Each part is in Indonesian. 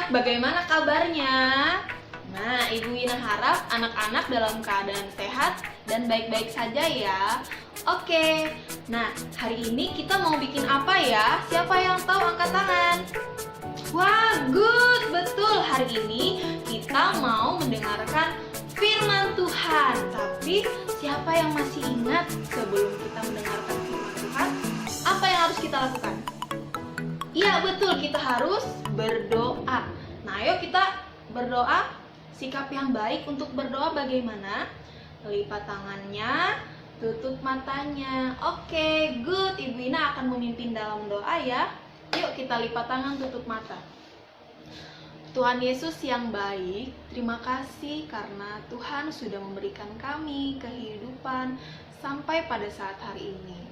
anak-anak, bagaimana kabarnya? Nah, Ibu Ina harap anak-anak dalam keadaan sehat dan baik-baik saja ya. Oke, nah hari ini kita mau bikin apa ya? Siapa yang tahu angkat tangan? Wah, good, betul. Hari ini kita mau mendengarkan firman Tuhan. Tapi siapa yang masih ingat sebelum kita mendengarkan firman Tuhan, apa yang harus kita lakukan? Iya, betul, kita harus berdoa. Nah, ayo kita berdoa. Sikap yang baik untuk berdoa bagaimana? Lipat tangannya, tutup matanya. Oke, good. Ibu Ina akan memimpin dalam doa ya. Yuk kita lipat tangan, tutup mata. Tuhan Yesus yang baik, terima kasih karena Tuhan sudah memberikan kami kehidupan sampai pada saat hari ini.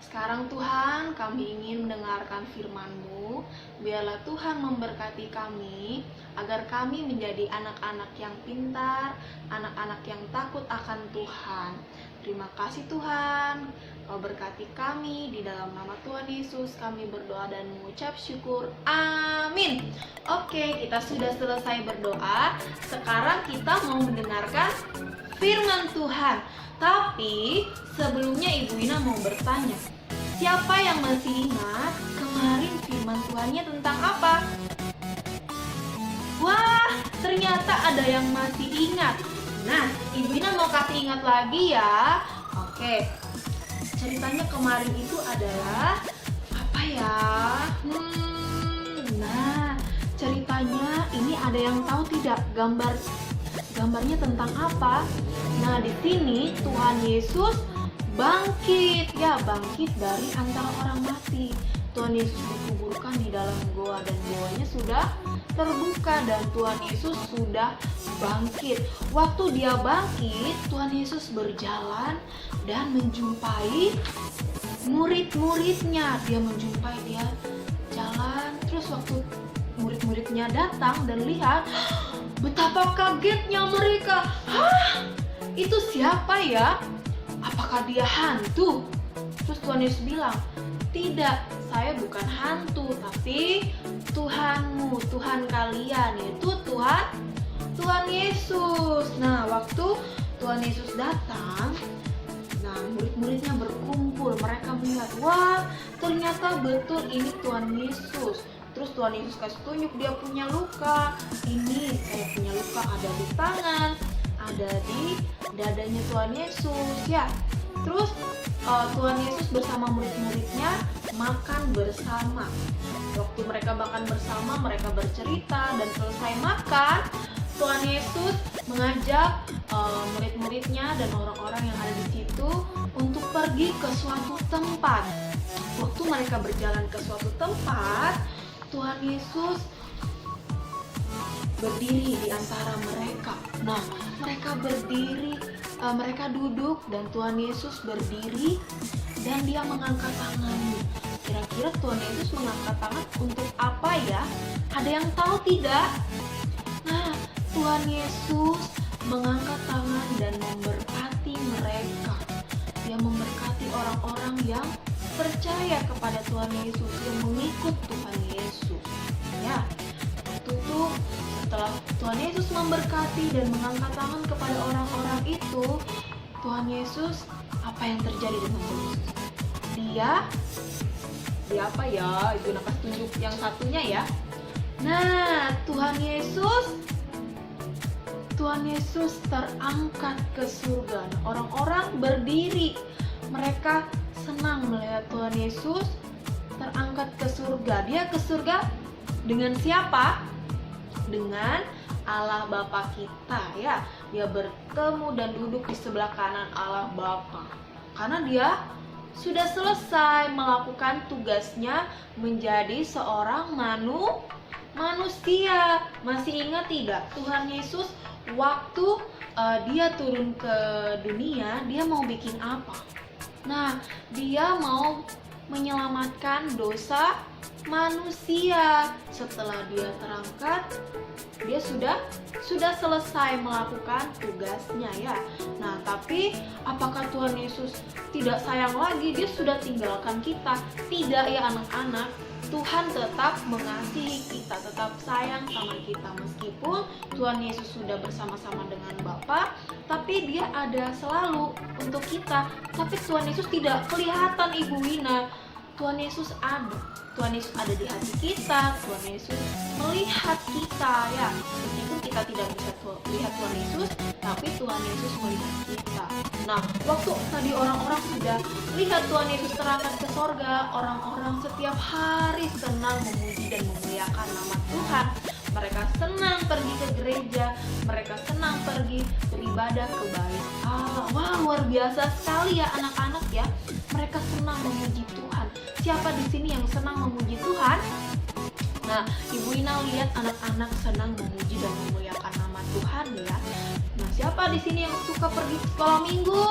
Sekarang Tuhan, kami ingin mendengarkan firman-Mu. Biarlah Tuhan memberkati kami, agar kami menjadi anak-anak yang pintar, anak-anak yang takut akan Tuhan. Terima kasih Tuhan, Kau berkati kami. Di dalam nama Tuhan Yesus kami berdoa dan mengucap syukur. Amin. Oke, kita sudah selesai berdoa. Sekarang kita mau mendengarkan firman Tuhan. Tapi sebelumnya Ibu Ina mau bertanya, siapa yang masih ingat kemarin firman Tuhannya tentang apa? Wah, ternyata ada yang masih ingat. Nah, Ibu Ina mau kasih ingat lagi ya. Oke, ceritanya kemarin itu adalah apa ya? Nah, ceritanya ini ada yang tahu tidak gambarnya tentang apa? Nah, di sini Tuhan Yesus bangkit dari antara orang mati. Tuhan Yesus dikuburkan di dalam goa dan goanya sudah terbuka dan Tuhan Yesus sudah bangkit. Waktu dia bangkit, Tuhan Yesus berjalan dan menjumpai murid-muridnya. Dia jalan, terus waktu murid-muridnya datang dan lihat, betapa kagetnya mereka. Hah? Itu siapa ya? Apakah dia hantu? Terus Tuhan Yesus bilang, tidak, saya bukan hantu, tapi Tuhanmu, Tuhan kalian, yaitu Tuhan Yesus. Nah, waktu Tuhan Yesus datang, nah murid-muridnya berkumpul, mereka melihat, wah ternyata betul ini Tuhan Yesus. Terus Tuhan Yesus kasih tunjuk dia punya luka. Ini saya punya luka, ada di tangan, ada di dadanya Tuhan Yesus ya. Terus Tuhan Yesus bersama murid-muridnya makan bersama. Waktu mereka makan bersama, mereka bercerita dan selesai makan, Tuhan Yesus mengajak murid-muridnya dan orang-orang yang ada di situ untuk pergi ke suatu tempat. Waktu mereka berjalan ke suatu tempat, Tuhan Yesus berdiri di antara mereka. Nah, mereka berdiri, mereka duduk dan Tuhan Yesus berdiri dan dia mengangkat tangannya. Kira-kira Tuhan Yesus mengangkat tangan untuk apa ya? Ada yang tahu tidak? Nah, Tuhan Yesus mengangkat tangan dan memberkati mereka. Dia memberkati orang-orang yang percaya kepada Tuhan Yesus, yang mengikut Tuhan Yesus. Ya, itu setelah Tuhan Yesus memberkati dan mengangkat tangan kepada orang-orang itu, Tuhan Yesus, apa yang terjadi dengan Tuhan Yesus? Dia apa ya? Ibu Nakas tunjuk yang satunya ya. Nah, Tuhan Yesus terangkat ke surga. Orang-orang berdiri, mereka senang melihat Tuhan Yesus terangkat ke surga. Dia ke surga dengan siapa? Dengan Allah Bapa kita ya. Dia bertemu dan duduk di sebelah kanan Allah Bapa. Karena dia sudah selesai melakukan tugasnya menjadi seorang manusia. Masih ingat tidak? Tuhan Yesus waktu dia turun ke dunia, dia mau bikin apa? Nah, dia mau menyelamatkan dosa manusia. Setelah dia terangkat, dia sudah selesai melakukan tugasnya ya. Nah, tapi apakah Tuhan Yesus tidak sayang lagi? Dia sudah tinggalkan kita? Tidak ya anak-anak. Tuhan tetap mengasihi kita, tetap sayang sama kita. Meskipun Tuhan Yesus sudah bersama-sama dengan Bapa, tapi dia ada selalu untuk kita. Tapi Tuhan Yesus tidak kelihatan, Ibu Wina. Tuhan Yesus ada. Tuhan Yesus ada di hati kita. Tuhan Yesus melihat kita ya. Meskipun kita tidak bisa melihat Tuhan Yesus, tapi Tuhan Yesus melihat kita. Nah, waktu tadi orang-orang sudah lihat Tuhan Yesus terangkat ke sorga, orang-orang setiap hari senang memuji dan memuliakan nama Tuhan. Mereka senang pergi ke gereja, mereka senang pergi beribadah ke bait Allah. Wah, luar biasa sekali ya anak-anak ya. Mereka senang memuji Tuhan. Siapa di sini yang senang memuji Tuhan? Nah, Ibu Ina lihat anak-anak senang memuji dan memuliakan nama Tuhan ya. Nah, siapa di sini yang suka pergi sekolah minggu?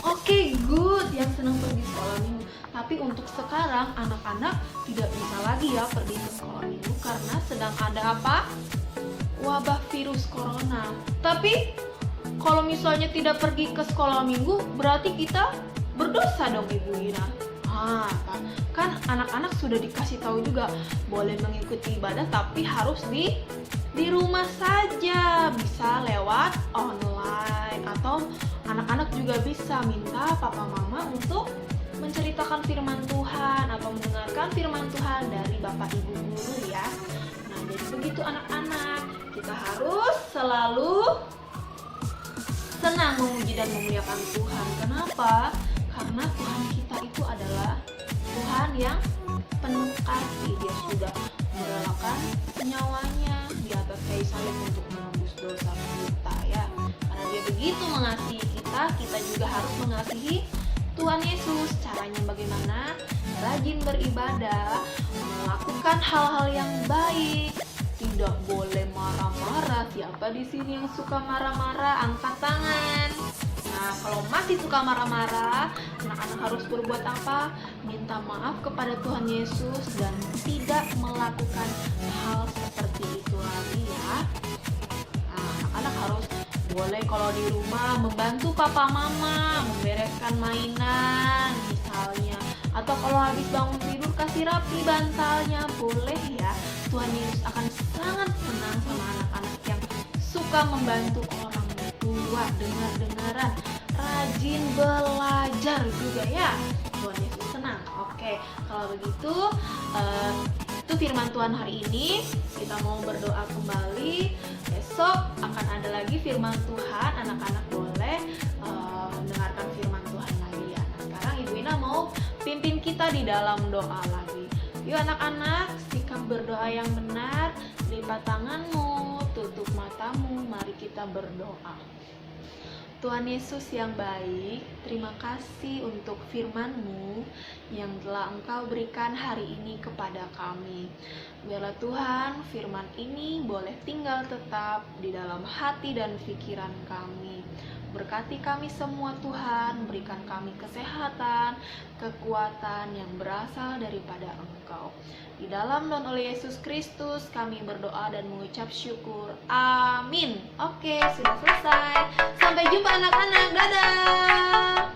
Oke, good, yang senang pergi sekolah minggu. Tapi untuk sekarang anak-anak tidak bisa lagi ya pergi ke sekolah minggu karena sedang ada apa? Wabah virus corona. Tapi kalau misalnya tidak pergi ke sekolah minggu, berarti kita berdosa dong Ibu Ina. Kan anak-anak sudah dikasih tahu juga boleh mengikuti ibadah tapi harus di rumah saja, bisa lewat online, atau anak-anak juga bisa minta papa mama untuk menceritakan firman Tuhan atau mendengarkan firman Tuhan dari bapak ibu guru ya. Nah, jadi begitu anak-anak, kita harus selalu senang memuji dan memuliakan Tuhan. Kenapa? Karena Tuhan kita itu adalah Tuhan yang penuh kasih. Dia sudah merelakan nyawanya di atas kayu salib untuk menembus dosa kita ya. Karena dia begitu mengasihi kita, kita juga harus mengasihi Tuhan Yesus. Caranya bagaimana? Rajin beribadah, melakukan hal-hal yang baik, tidak boleh marah-marah. Siapa di sini yang suka marah-marah? Angkat tangan. Nah, kalau masih suka marah-marah, anak-anak harus berbuat apa? Minta maaf kepada Tuhan Yesus dan tidak melakukan hal seperti itu lagi ya. Nah, anak-anak harus boleh kalau di rumah membantu papa mama membereskan mainan misalnya, atau kalau habis bangun tidur kasih rapi bantalnya, boleh ya. Tuhan Yesus akan sangat senang sama anak-anak yang suka membantu orang tua, dengar-dengaran, rajin belajar juga ya. Tuhan Yesus senang. Oke, kalau begitu itu firman Tuhan hari ini. Kita mau berdoa kembali. Besok akan ada lagi firman Tuhan. Anak-anak boleh mendengarkan firman Tuhan lagi ya. Nah, sekarang Ibu Ina mau pimpin kita di dalam doa lagi. Yuk anak-anak, sikap berdoa yang benar. Lipat tanganmu, tutup matamu. Mari kita berdoa. Tuhan Yesus yang baik, terima kasih untuk firman-Mu yang telah Engkau berikan hari ini kepada kami. Biarlah Tuhan, firman ini boleh tinggal tetap di dalam hati dan pikiran kami. Berkati kami semua Tuhan, berikan kami kesehatan, kekuatan yang berasal daripada Engkau. Di dalam dan oleh Yesus Kristus kami berdoa dan mengucap syukur. Amin. Oke, sudah selesai. Sampai jumpa anak-anak. Dadah.